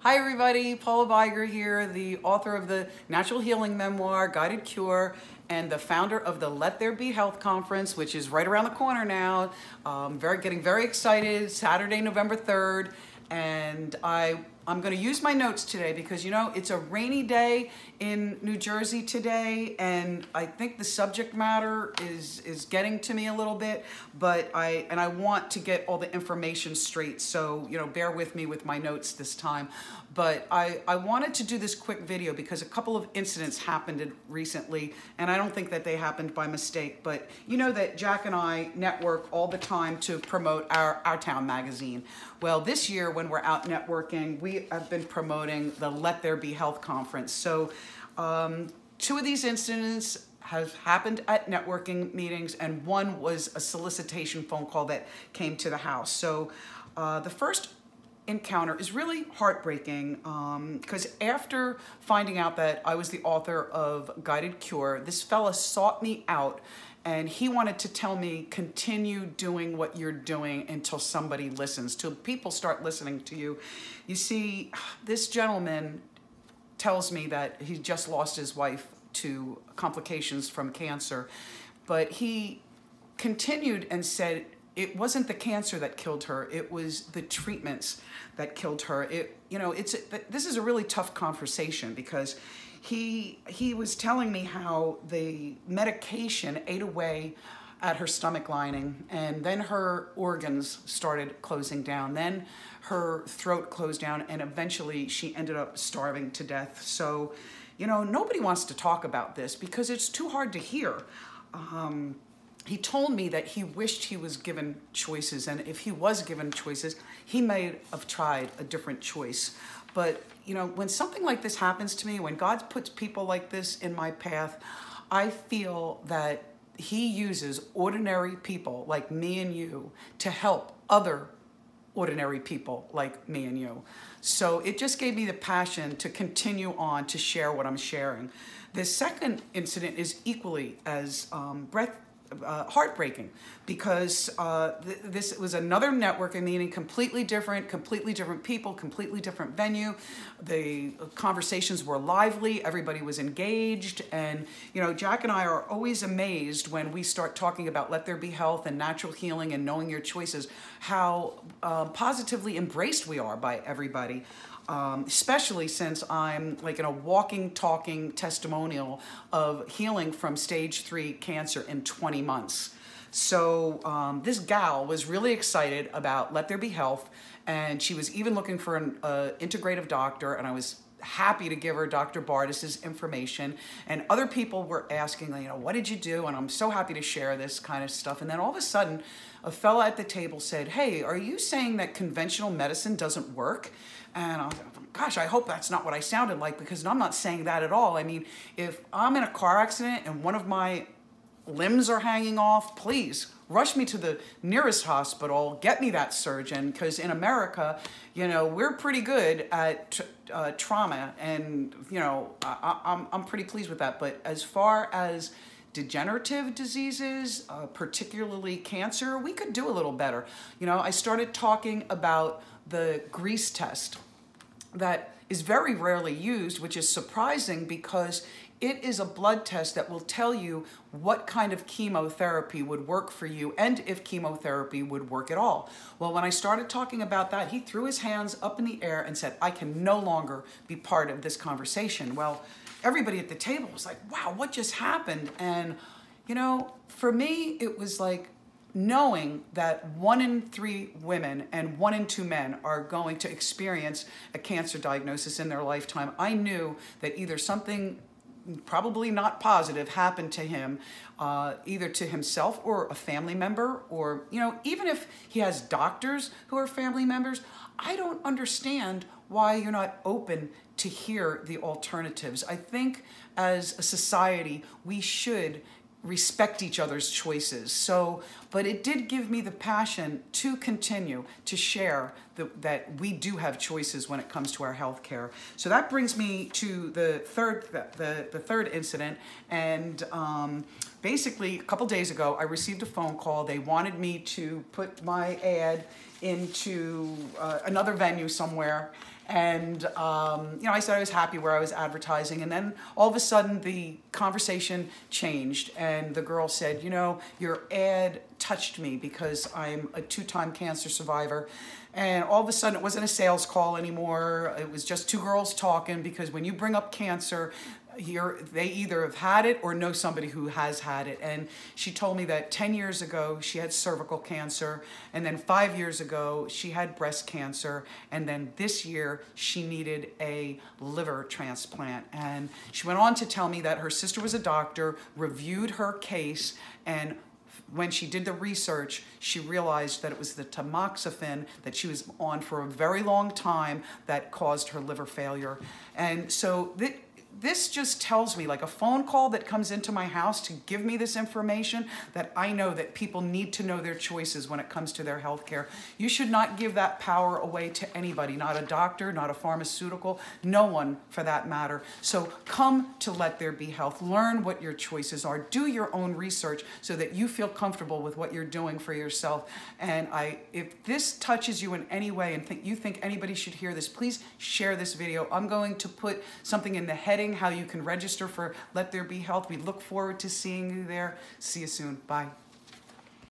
Hi everybody, Paula Biger here, the author of the Natural Healing Memoir, Guided Cure, and the founder of the Let There Be Health Conference, which is right around the corner now. Getting very excited, Saturday, November 3rd, and I'm going to use my notes today because, you know, it's a rainy day in New Jersey today, and I think the subject matter is getting to me a little bit, but I want to get all the information straight, so, you know, bear with me with my notes this time. But I wanted to do this quick video because a couple of incidents happened recently, and I don't think that they happened by mistake, but you know that Jack and I network all the time to promote our Town magazine. Well, this year when we're out networking, we have been promoting the Let There Be Health Conference. So two of these incidents have happened at networking meetings, and one was a solicitation phone call that came to the house. So the first encounter is really heartbreaking because after finding out that I was the author of Guided Cure, this fella sought me out and he wanted to tell me, continue doing what you're doing until somebody listens, till people start listening to you. You see, this gentleman tells me that he just lost his wife to complications from cancer, but he continued and said, it wasn't the cancer that killed her, it was the treatments that killed her. This is a really tough conversation because he was telling me how the medication ate away at her stomach lining, and then her organs started closing down, then her throat closed down, and eventually she ended up starving to death. So, you know, nobody wants to talk about this because it's too hard to hear. He told me that he wished he was given choices, and if he was given choices, he may have tried a different choice. But, you know, when something like this happens to me, when God puts people like this in my path, I feel that he uses ordinary people like me and you to help other ordinary people like me and you. So it just gave me the passion to continue on to share what I'm sharing. The second incident is equally as heartbreaking because this was another networking meeting, completely different people, completely different venue. The conversations were lively, everybody was engaged, and you know, Jack and I are always amazed when we start talking about Let There Be Health and natural healing and knowing your choices, how positively embraced we are by everybody. Especially since I'm like in a walking, talking testimonial of healing from stage 3 cancer in 20 months. So this gal was really excited about Let There Be Health, and she was even looking for an integrative doctor, and I was happy to give her Dr. Bardis's information, and other people were asking, you know, what did you do? And I'm so happy to share this kind of stuff. And then all of a sudden, a fella at the table said, hey, are you saying that conventional medicine doesn't work? And I was like, gosh, I hope that's not what I sounded like, because I'm not saying that at all. I mean, if I'm in a car accident and one of my limbs are hanging off, please rush me to the nearest hospital, get me that surgeon, because in America, you know, we're pretty good at trauma, and, you know, I'm pretty pleased with that. But as far as degenerative diseases, particularly cancer, we could do a little better. You know, I started talking about the Grease test that is very rarely used, which is surprising because it is a blood test that will tell you what kind of chemotherapy would work for you and if chemotherapy would work at all. Well, when I started talking about that, he threw his hands up in the air and said, I can no longer be part of this conversation. Well, everybody at the table was like, wow, what just happened? And, you know, for me, it was like knowing that 1 in 3 women and 1 in 2 men are going to experience a cancer diagnosis in their lifetime. I knew that either something probably not positive happened to him, either to himself or a family member, or, you know, even if he has doctors who are family members, I don't understand why you're not open to hear the alternatives. I think as a society, we should respect each other's choices. So but it did give me the passion to continue to share that we do have choices when it comes to our health care. So that brings me to the third incident, and basically a couple days ago I received a phone call. They wanted me to put my ad into another venue somewhere. And, I said I was happy where I was advertising. And then all of a sudden the conversation changed. And the girl said, your ad touched me because I'm a 2-time cancer survivor. And all of a sudden it wasn't a sales call anymore. It was just two girls talking, because when you bring up cancer, they either have had it or know somebody who has had it. And she told me that 10 years ago she had cervical cancer, and then 5 years ago she had breast cancer, and then this year she needed a liver transplant. And she went on to tell me that her sister was a doctor, reviewed her case, and when she did the research, she realized that it was the tamoxifen that she was on for a very long time that caused her liver failure. And so this just tells me, like a phone call that comes into my house to give me this information, that I know that people need to know their choices when it comes to their health care. You should not give that power away to anybody, not a doctor, not a pharmaceutical, no one for that matter. So come to Let There Be Health. Learn what your choices are. Do your own research so that you feel comfortable with what you're doing for yourself. And if this touches you in any way and you think anybody should hear this, please share this video. I'm going to put something in the heading how you can register for Let There Be Health. We look forward to seeing you there. See you soon. Bye.